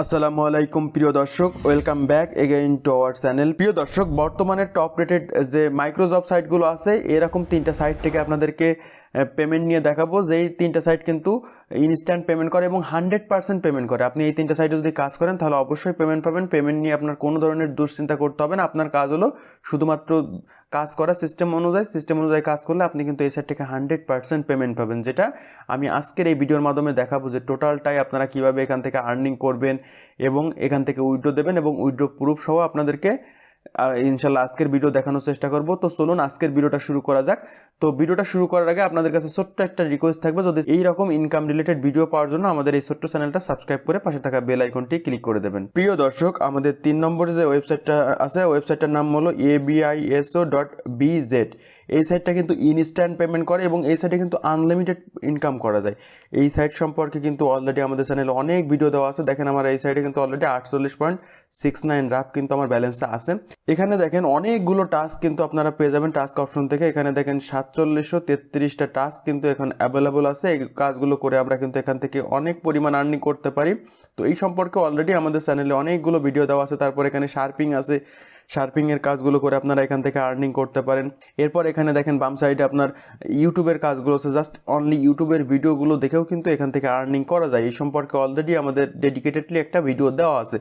আসসালামু আলাইকুম প্রিয় দর্শক, welcome back again to our channel. প্রিয় দর্শক, বর্তমানে টপ রেটেড যে মাইক্রোজব সাইটগুলো আছে এরকম তিনটা সাইট থেকে আপনাদেরকে পেমেন্ট নিয়ে দেখাবো। যেই তিনটা সাইট কিন্তু ইনস্ট্যান্ট পেমেন্ট করে এবং 100% পেমেন্ট করে। আপনি এই তিনটা সাইটে যদি কাজ করেন তাহলে অবশ্যই পেমেন্ট পাবেন। পেমেন্ট নিয়ে আপনার কোনো ধরনের দুশ্চিন্তা করতে হবে না। আপনার কাজ হলো শুধুমাত্র কাজ করা সিস্টেম অনুযায়ী কাজ করলে আপনি কিন্তু এই সাইট থেকে 100% পেমেন্ট পাবেন, যেটা আমি আজকের এই ভিডিওর মাধ্যমে দেখাবো যে টোটালটাই আপনারা কীভাবে এখান থেকে আর্নিং করবেন এবং এখান থেকে উইথড্র দেবেন এবং উইথড্র প্রুফ সহ আপনাদেরকে ইনশাল্লাহ আজকের ভিডিও দেখানোর চেষ্টা করব। তো চলুন আজকের ভিডিওটা শুরু করা যাক। তো ভিডিওটা শুরু করার আগে আপনাদের কাছে ছোট্ট একটা রিকোয়েস্ট থাকবে, যদি এই রকম ইনকাম রিলেটেড ভিডিও পাওয়ার জন্য আমাদের এই ছোট্ট চ্যানেলটা সাবস্ক্রাইব করে পাশে থাকা বেল আইকনটি ক্লিক করে দেবেন। প্রিয় দর্শক, আমাদের 3 নম্বরে যে ওয়েবসাইটটা আছে ওয়েবসাইটটার নাম হলো aviso.bz। এই সাইটটা কিন্তু ইনস্ট্যান্ট পেমেন্ট করে এবং এই সাইটে কিন্তু আনলিমিটেড ইনকাম করা যায়। এই সাইট সম্পর্কে কিন্তু অলরেডি আমাদের চ্যানেলে অনেক ভিডিও দেওয়া আছে। দেখেন আমার এই সাইটে কিন্তু অলরেডি 48.69 রাফ কিন্তু আমার ব্যালেন্সে আছে। এখানে দেখেন অনেকগুলো টাস্ক কিন্তু আপনারা পেয়ে যাবেন টাস্ক অপশন থেকে। এখানে দেখেন 4733টা টাস্ক কিন্তু এখন অ্যাভেলেবল আছে। এই কাজগুলো করে আমরা কিন্তু এখান থেকে অনেক পরিমাণ আর্নিং করতে পারি। তো এই সম্পর্কে অলরেডি আমাদের চ্যানেলে অনেকগুলো ভিডিও দেওয়া আছে। তারপর এখানে শার্পিং আছে, শার্পিংয়ের কাজগুলো করে আপনারা এখান থেকে আর্নিং করতে পারেন। এরপর এখানে দেখেন বাম সাইডে আপনার ইউটিউবের কাজগুলো আছে। জাস্ট অনলি ইউটিউবের ভিডিওগুলো দেখেও কিন্তু এখান থেকে আর্নিং করা যায়। এই সম্পর্কে অলরেডি আমাদের ডেডিকেটেডলি একটা ভিডিও দেওয়া আছে।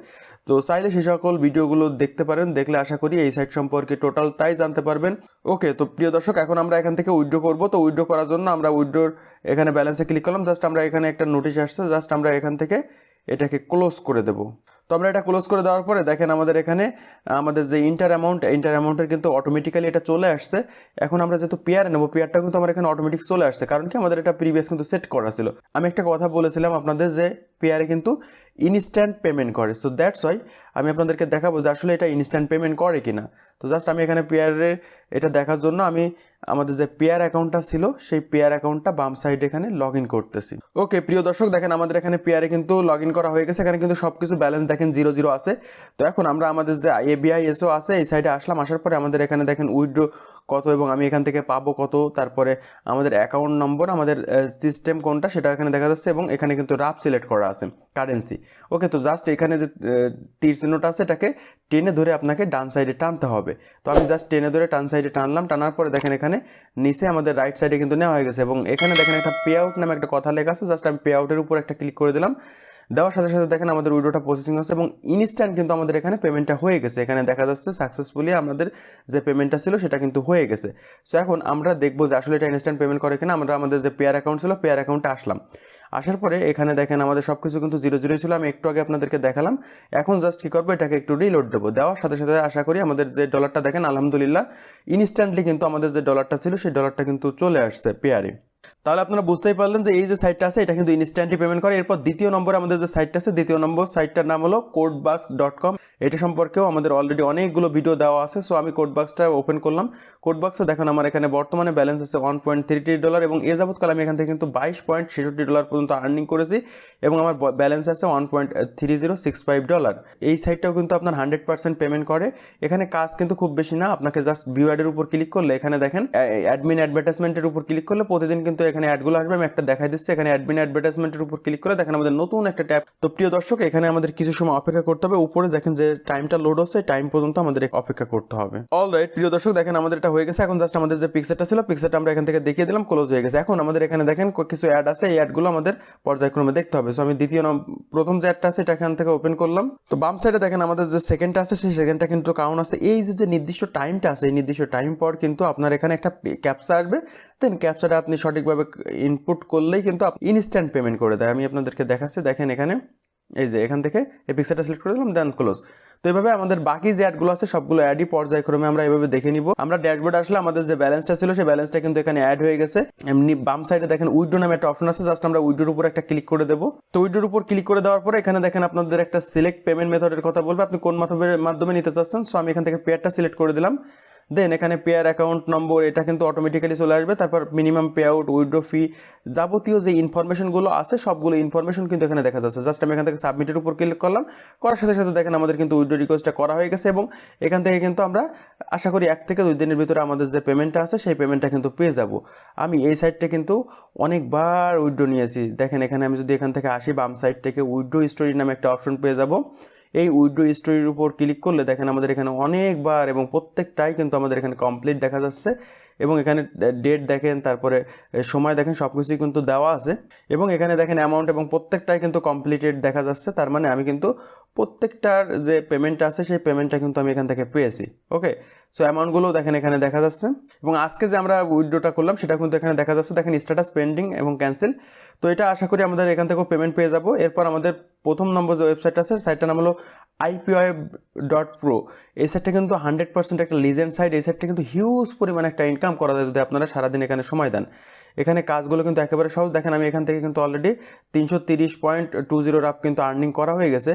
তো চাইলে সে সকল ভিডিওগুলো দেখতে পারেন। দেখলে আশা করি এই সাইট সম্পর্কে টোটালটাই জানতে পারবেন। ওকে, তো প্রিয় দর্শক, এখন আমরা এখান থেকে উইথড্র করব। তো উইথড্র করার জন্য আমরা উইথড্রর এখানে ব্যালেন্সে ক্লিক করলাম। জাস্ট আমরা এখানে একটা নোটিশ আসছে, জাস্ট আমরা এখান থেকে এটাকে ক্লোজ করে দেব। তো আমরা এটা ক্লোজ করে দেওয়ার পরে দেখেন আমাদের এখানে আমাদের যে ইন্টার অ্যামাউন্টের কিন্তু অটোমেটিক্যালি এটা চলে আসছে। এখন আমরা যেহেতু পেয়ার নেব, পেয়ারটা কিন্তু আমার এখানে অটোমেটিক চলে আসছে, কারণ কি আমাদের এটা প্রিভিয়াস কিন্তু সেট করা ছিল। আমি একটা কথা বলেছিলাম আপনাদের যে পেয়ারে কিন্তু ইনস্ট্যান্ট পেমেন্ট করে। সো দ্যাটস ওয়াই আমি আপনাদেরকে দেখাবো যে আসলে এটা ইনস্ট্যান্ট পেমেন্ট করে কিনা। তো জাস্ট আমি এখানে পেয়ারের এটা দেখার জন্য আমি আমাদের যে পেয়ার অ্যাকাউন্টটা ছিল সেই পেয়ার অ্যাকাউন্টটা বাম সাইডে এখানে লগ ইন করতেছি। ওকে প্রিয় দর্শক, দেখেন আমাদের এখানে পেয়ারে কিন্তু লগ ইন করা হয়ে গেছে। এখানে কিন্তু সব কিছু ব্যালেন্স দেখেন 00 আছে। তো এখন আমরা আমাদের যে ABISO আছে এই সাইডে আসলাম। আসার পরে আমাদের এখানে দেখেন উইথড্র কত এবং আমি এখান থেকে পাবো কত, তারপরে আমাদের অ্যাকাউন্ট নম্বর, আমাদের সিস্টেম কোনটা সেটা এখানে দেখা যাচ্ছে এবং এখানে কিন্তু রাফ সিলেক্ট করা আছে কারেন্সি। ওকে, তো জাস্ট এখানে যে তীর চিহ্নটা আছে এটাকে টেনে ধরে আপনাকে ডান সাইডে টানতে হবে। তো আমি জাস্ট টেনে ধরে ডান সাইডে টানলাম। টানার পরে দেখেন এখানে নিচে আমাদের রাইট সাইডে কিন্তু নেওয়া হয়ে গেছে এবং এখানে দেখেন একটা পে আউট নামে একটা কথা লেখা আছে। জাস্ট আমি পে আউটের উপর একটা ক্লিক করে দিলাম। দেওয়ার সাথে সাথে দেখেন আমাদের উইড্রোটা প্রসেসিং হচ্ছে এবং ইনস্ট্যান্ট কিন্তু আমাদের এখানে পেমেন্টটা হয়ে গেছে। এখানে দেখা যাচ্ছে সাকসেসফুলি আমাদের যে পেমেন্টটা ছিল সেটা কিন্তু হয়ে গেছে। সো এখন আমরা দেখবো যে আসলে এটা ইনস্ট্যান্ট পেমেন্ট করে কিনা। আমরা আমাদের যে পেয়ার অ্যাকাউন্ট ছিল পেয়ার অ্যাকাউন্টে আসলাম। আসার পরে এখানে দেখেন আমাদের সব কিছু কিন্তু 00 ছিল। আমি একটু আগে আপনাদেরকে দেখালাম। এখন জাস্ট কী করবো, এটাকে একটু রিলোড দেবো। দেওয়ার সাথে সাথে আশা করি আমাদের যে ডলারটা দেখেন আলহামদুলিল্লাহ ইনস্ট্যান্টলি কিন্তু আমাদের যে ডলারটা ছিল সেই ডলারটা কিন্তু চলে আসছে পেয়ারে। তাহলে আপনারা বুঝতেই পারলেন যে এই যে সাইটটা আছে এটা কিন্তু ইনস্ট্যান্টলি পেমেন্ট করে। এরপর দ্বিতীয় নম্বরে আমাদের যে সাইটটা আছে, দ্বিতীয় নম্বর সাইটটার নাম হলো codebox.com। এটা সম্পর্কেও আমাদের অলরেডি অনেকগুলো ভিডিও দেওয়া আছে। সো আমি কোডবক্সটা ওপেন করলাম। কোডবক্সে দেখেন আমার এখানে বর্তমানে ব্যালেন্স আছে $1.33 এবং এ যাবৎকাল আমি এখান থেকে কিন্তু $22.66 পর্যন্ত আর্নিং করেছি এবং আমার ব্যালেন্স আছে $1.3065। এই সাইটটাও কিন্তু আপনার 100% পেমেন্ট করে। এখানে কাজ কিন্তু খুব বেশি না। আপনাকে জাস্ট ভিউ অ্যাডের উপর ক্লিক করলে এখানে দেখেন অ্যাডমিন অ্যাডভার্টাইজমেন্টের উপর ক্লিক করলে প্রতিদিন কিন্তু এখানে অ্যাডগুলো আসবে। আমি একটা দেখাই দিচ্ছি। এখানে অ্যাডমিন অ্যাডভার্টাইজমেন্টের উপর ক্লিক করে দেখেন আমাদের নতুন একটা ট্যাব। তো প্রিয় দর্শক, এখানে আমাদের কিছু সময় অপেক্ষা করতে হবে। উপরে দেখেন যে টাইমটা লোড হচ্ছে, টাইম পর্যন্ত আমাদের অপেক্ষা করতে হবে। অলরাইট প্রিয় দর্শক, দেখেন আমাদের এটা হয়ে গেছে। এখন জাস্ট আমাদের যে পিকচারটা ছিল পিকচারটা আমরা এখান থেকে দেখিয়ে দিলাম, ক্লোজ হয়ে গেছে। এখন আমাদের এখানে দেখেন কিছু অ্যাড আছে, এই অ্যাডগুলো আমাদের পর্যায়ক্রমে দেখতে হবে। সো আমি প্রথম যে অ্যাডটা আছে এটা এখান থেকে ওপেন করলাম। তো বাম সাইডে দেখেন আমাদের যে সেকেন্ডটা আছে সেই সেকেন্ডটা কিন্তু কাউন্ট আছে। এই যে নির্দিষ্ট টাইমটা আছে এই নির্দিষ্ট টাইম পর কিন্তু আপনার এখানে একটা ক্যাপচা আসবে। দেন ক্যাপচাটা আপনি সঠিকভাবে ইনপুট করলেই কিন্তু ইনস্ট্যান্ট পেমেন্ট করে দেয়। আমি আপনাদেরকে দেখাচ্ছি। দেখেন এখানে এই যে এখান থেকে এই পিকচারটা সিলেক্ট করে দিলাম, দেন ক্লোজ। তো এইভাবে আমাদের বাকি যে অ্যাডগুলো আছে সবগুলো অ্যাডই পর্যায়ক্রমে আমরা এইভাবে দেখে নিব। আমরা ড্যাশবোর্ডে আসলে আমাদের যে ব্যালেন্সটা ছিল সেই ব্যালেন্সটা কিন্তু এখানে অ্যাড হয়ে গেছে। এমনি বাম সাইডে দেখেন উইথড্র নামে একটা অপশন আছে। জাস্ট আমরা উইথড্রোর উপর একটা ক্লিক করে দেবো। তো উইথড্রোর উপর ক্লিক করে দেওয়ার পরে এখানে দেখেন আপনাদের একটা সিলেক্ট পেমেন্ট মেথডের কথা বলবে, আপনি কোন মাধ্যমে নিতে চাচ্ছেন। সো আমি এখান থেকে পেয়ারটা সিলেক্ট করে দিলাম। দেন এখানে পেয়ার অ্যাকাউন্ট নম্বর এটা কিন্তু অটোমেটিক্যালি চলে আসবে, তারপর মিনিমাম পে আউট, উইথড্র ফি, যাবতীয় যে ইনফরমেশনগুলো আছে সবগুলো ইনফরমেশন কিন্তু এখানে দেখা যাচ্ছে। জাস্ট আমি এখান থেকে সাবমিটের উপর ক্লিক করলাম, করার সাথে সাথে দেখেন আমাদের কিন্তু উইথড্র রিকোয়েস্টটা করা হয়ে গেছে এবং এখান থেকে কিন্তু আমরা আশা করি 1 থেকে 2 দিনের ভিতরে আমাদের যে পেমেন্টটা আছে সেই পেমেন্টটা কিন্তু পেয়ে যাব। আমি এই সাইডটা কিন্তু অনেকবার উইথড্র নিয়েছি। দেখেন এখানে আমি যদি এখান থেকে আসি, বাম সাইড থেকে উইথড্র স্টোরি নামে একটা অপশন পেয়ে যাব। এই উইথড্র স্টোরির উপর ক্লিক করলে দেখেন আমাদের এখানে অনেকবার এবং প্রত্যেকটাই কিন্তু আমাদের এখানে কমপ্লিট দেখা যাচ্ছে এবং এখানে ডেট দেখেন, তারপরে সময় দেখেন, সব কিছুই কিন্তু দেওয়া আছে এবং এখানে দেখেন অ্যামাউন্ট এবং প্রত্যেকটাই কিন্তু কমপ্লিটেড দেখা যাচ্ছে। তার মানে আমি কিন্তু প্রত্যেকটার যে পেমেন্ট আছে সেই পেমেন্টটা কিন্তু আমি এখান থেকে পেয়েছি। ওকে, সো অ্যামাউন্টগুলো দেখেন এখানে দেখা যাচ্ছে এবং আজকে যে আমরা উইথড্রটা করলাম সেটা কিন্তু এখানে দেখা যাচ্ছে। দেখেন স্ট্যাটাস পেন্ডিং এবং ক্যান্সেল। তো এটা আশা করি আমাদের এখান থেকেও পেমেন্ট পেয়ে যাব। এরপর আমাদের প্রথম নম্বর যে ওয়েবসাইট আছে, সাইটটার নাম হলো aviso.bz। এই সাইটটা কিন্তু 100% একটা লিজেন্ড সাইট। এই সাইটটা কিন্তু হিউজ পরিমাণে একটা ইনকাম করা যায় যদি আপনারা সারাদিন এখানে সময় দেন। এখানে কাজগুলো কিন্তু একেবারে সহজ। দেখেন আমি এখান থেকে কিন্তু অলরেডি 330.20 রাপ কিন্তু আর্নিং করা হয়ে গেছে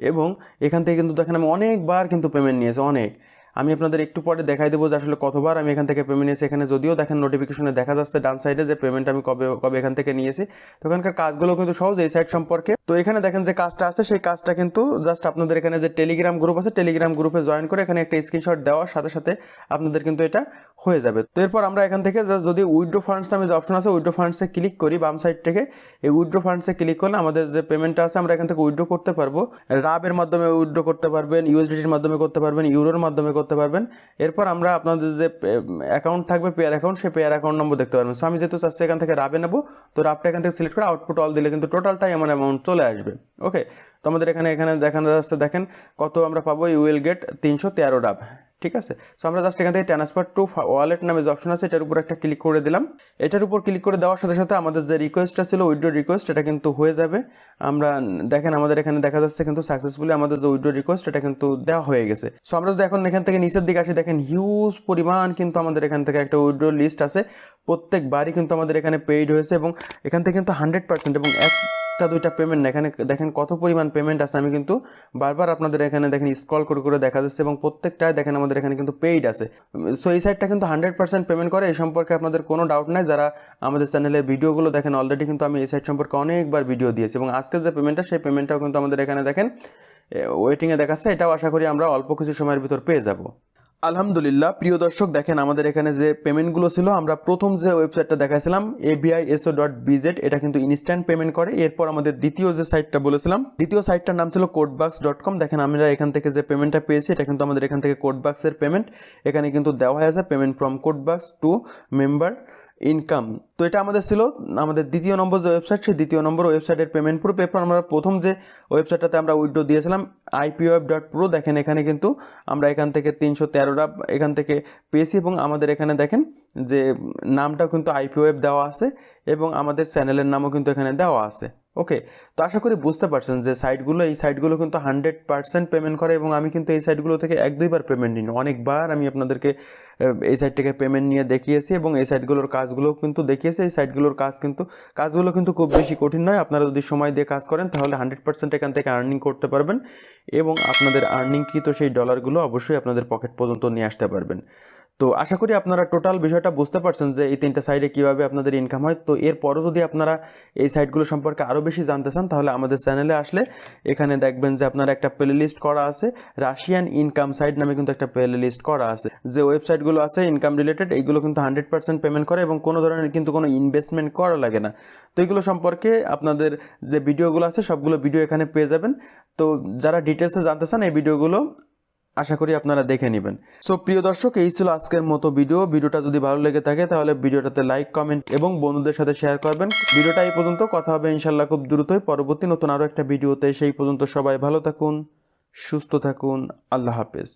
এবং এখান থেকে কিন্তু দেখেন আমি অনেকবার কিন্তু পেমেন্ট নিয়েছি, অনেক। আমি আপনাদের একটু পরে দেখাই দেবো যে আসলে কতবার আমি এখান থেকে পেমেন্ট নিয়েছি। এখানে যদিও দেখেন নোটিফিকেশনে দেখা যাচ্ছে ডান সাইডে যে পেমেন্ট আমি কবে কবে এখান থেকে নিয়েছি। তো এখানকার কাজগুলো কিন্তু সহজ এই সাইট সম্পর্কে। তো এখানে দেখেন যে কাজটা আছে সেই কাজটা কিন্তু জাস্ট আপনাদের এখানে যে টেলিগ্রাম গ্রুপ আছে, টেলিগ্রাম গ্রুপে জয়েন করে এখানে একটা স্ক্রিনশট দেওয়ার সাথে সাথে আপনাদের কিন্তু এটা হয়ে যাবে। তো এরপর আমরা এখান থেকে জাস্ট যদি উইথড্র ফান্ডস নামে যে অপশন আছে উইথড্র ফান্ডসে ক্লিক করি, বাম সাইড থেকে এই উইথড্র ফান্ডসে ক্লিক করলে আমাদের যে পেমেন্টটা আছে আমরা এখান থেকে উইথড্র করতে পারবো। রাবের মাধ্যমে উইথড্র করতে পারবেন, ইউএসডিটির মাধ্যমে করতে পারবেন, ইউরোর মাধ্যমে করতে পারবেন। এরপর আমরা আপনাদের যে অ্যাকাউন্ট থাকবে পেয়ার অ্যাকাউন্ট, সেই পেয়ার অ্যাকাউন্ট নম্বর দেখতে পারবেন। সো আমি যেহেতু চাচ্ছি এখান থেকে রাবে নেবো, তো রাবটা এখান থেকে সিলেক্ট করে আউটপুট অল দিলে কিন্তু টোটালটাই আমার অ্যামাউন্ট চলে আসবে। ওকে, তো আমাদের এখানে দেখানো যাচ্ছে, দেখেন কত আমরা পাবো, ইউ উইল গেট 313 রাব। ঠিক আছে, সো আমরা জাস্ট এখান থেকে ট্রান্সফার টু ওয়ালেট নামে যে অপশন আছে এটার উপর একটা ক্লিক করে দিলাম। এটার উপর ক্লিক করে দেওয়ার সাথে সাথে আমাদের যে রিকোয়েস্টটা ছিল উইথড্র রিকোয়েস্ট, এটা কিন্তু হয়ে যাবে। আমরা দেখেন আমাদের এখানে দেখা যাচ্ছে কিন্তু সাকসেসফুলি আমাদের যে উইথড্র রিকোয়েস্ট এটা কিন্তু দেওয়া হয়ে গেছে। সো আমরা যদি এখন এখান থেকে নিচের দিকে আসি, দেখেন হিউজ পরিমাণ কিন্তু আমাদের এখান থেকে একটা উইথড্র লিস্ট আছে। প্রত্যেকবারই কিন্তু আমাদের এখানে পেইড হয়েছে এবং এখান থেকে কিন্তু 100% এবং একটা দুইটা পেমেন্ট না, এখানে দেখেন কত পরিমাণ পেমেন্ট আছে। আমি কিন্তু বারবার আপনাদের এখানে দেখেন স্ক্রল করে করে দেখা যাচ্ছে এবং প্রত্যেকটাই দেখেন আমাদের এখানে কিন্তু পেইড আছে। সো এই সাইটটা কিন্তু 100% পেমেন্ট করে, এই সম্পর্কে আপনাদের কোনো ডাউট নাই। যারা আমাদের চ্যানেলের ভিডিওগুলো দেখেন অলরেডি কিন্তু আমি এই সাইট সম্পর্কে অনেকবার ভিডিও দিয়েছি এবং আজকের যে পেমেন্টটা সেই পেমেন্টটাও কিন্তু আমাদের এখানে দেখেন ওয়েটিংয়ে দেখাচ্ছে। এটাও আশা করি আমরা অল্প কিছু সময়ের ভিতর পেয়ে যাব। আলহামদুলিল্লাহ প্রিয় দর্শক, দেখেন আমাদের এখানে যে পেমেন্টগুলো ছিল, আমরা প্রথম যে ওয়েবসাইটটা দেখাইছিলাম aviso.bz, এটা কিন্তু ইনস্ট্যান্ট পেমেন্ট করে। এরপর আমাদের দ্বিতীয় যে সাইটটা বলেছিলাম, দ্বিতীয় সাইটটার নাম ছিল codebox.com। দেখেন আমরা এখান থেকে যে পেমেন্টটা পেয়েছি এটা কিন্তু আমাদের এখান থেকে কোডবাক্সের পেমেন্ট। এখানে কিন্তু দেওয়া হয়েছে পেমেন্ট ফ্রম কোডবাক্স টু মেম্বার ইনকাম। তো এটা আমাদের ছিল আমাদের দ্বিতীয় নম্বর যে ওয়েবসাইট, সেই দ্বিতীয় নম্বর ওয়েবসাইটের পেমেন্ট প্রুফ। এরপর আমরা প্রথম যে ওয়েবসাইটটাতে আমরা উইথড্র দিয়েছিলাম ipweb.pro, দেখেন এখানে কিন্তু আমরা এখান থেকে 313 রাব এখান থেকে পেয়েছি এবং আমাদের এখানে দেখেন যে নামটাও কিন্তু আইপিওয়েব দেওয়া আছে এবং আমাদের চ্যানেলের নামও কিন্তু এখানে দেওয়া আছে। ওকে, তো আশা করি বুঝতে পারছেন যে এই সাইটগুলো কিন্তু 100% পেমেন্ট করে এবং আমি কিন্তু এই সাইটগুলো থেকে 1-2বার পেমেন্ট নিই, অনেকবার আমি আপনাদেরকে এই সাইট থেকে পেমেন্ট নিয়ে দেখিয়েছি এবং এই সাইটগুলোর কাজগুলো কিন্তু দেখিয়েছি। এই সাইটগুলোর কাজগুলো কিন্তু খুব বেশি কঠিন নয়। আপনারা যদি সময় দিয়ে কাজ করেন তাহলে 100% এখান থেকে আর্নিং করতে পারবেন এবং আপনাদের আর্নিংকৃত সেই ডলারগুলো অবশ্যই আপনাদের পকেট পর্যন্ত নিয়ে আসতে পারবেন। তো আশা করি আপনারা টোটাল বিষয়টা বুঝতে পারছেন যে এই 3টা সাইটে কীভাবে আপনাদের ইনকাম হয়। তো এরপরও যদি আপনারা এই সাইটগুলো সম্পর্কে আরও বেশি জানতে চান তাহলে আমাদের চ্যানেলে আসলে এখানে দেখবেন যে আপনারা একটা প্লে লিস্ট করা আছে, রাশিয়ান ইনকাম সাইট নামে কিন্তু একটা প্লে লিস্ট করা আছে। যে ওয়েবসাইটগুলো আছে ইনকাম রিলেটেড, এইগুলো কিন্তু 100% পেমেন্ট করে এবং কোনো ধরনের কিন্তু কোনো ইনভেস্টমেন্ট করা লাগে না। তো এইগুলো সম্পর্কে আপনাদের যে ভিডিওগুলো আছে সবগুলো ভিডিও এখানে পেয়ে যাবেন। তো যারা ডিটেলসে জানতে চান এই ভিডিওগুলো আশা করি আপনারা দেখে নেবেন। সো প্রিয় দর্শক, এই ছিল আজকের মতো ভিডিওটা যদি ভালো লেগে থাকে তাহলে ভিডিওটাতে লাইক, কমেন্ট এবং বন্ধুদের সাথে শেয়ার করবেন। ভিডিওটা এই পর্যন্ত, কথা হবে ইনশাল্লাহ খুব দ্রুতই পরবর্তী নতুন আরও একটা ভিডিওতে। সেই পর্যন্ত সবাই ভালো থাকুন, সুস্থ থাকুন, আল্লাহ হাফেজ।